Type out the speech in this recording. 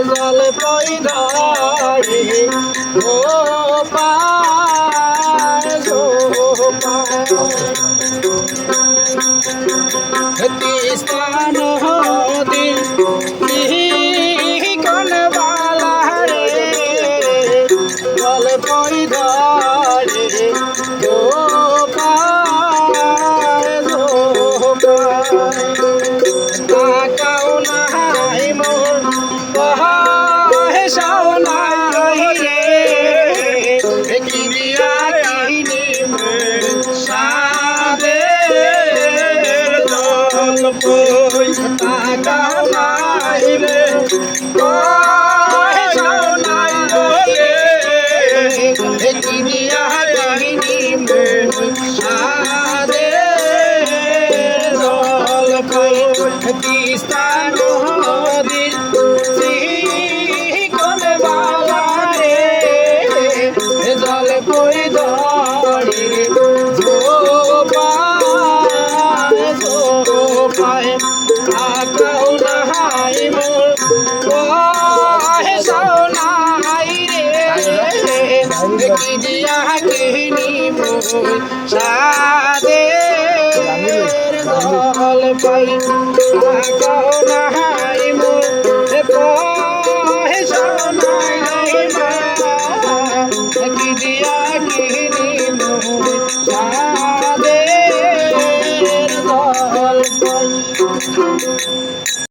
জল পই ধরে ও পায় তিস্তা নদী কনবালা রে জল পই ধরে ও পায় তাকাও নাই মোর সোনাই রে কিরিয়া কাহিনী সাদের জল পই তাকাও নাই রে সোনাই রে কিরিয়া কাহিনী সাদের জল পই তিস্তা নদী জল পই ধরে জোপায় আকাও নাহাই মোর সোনাই রে কি দিয়া কিনি মোর সাদের জল পাই আকাও নাহাই মোর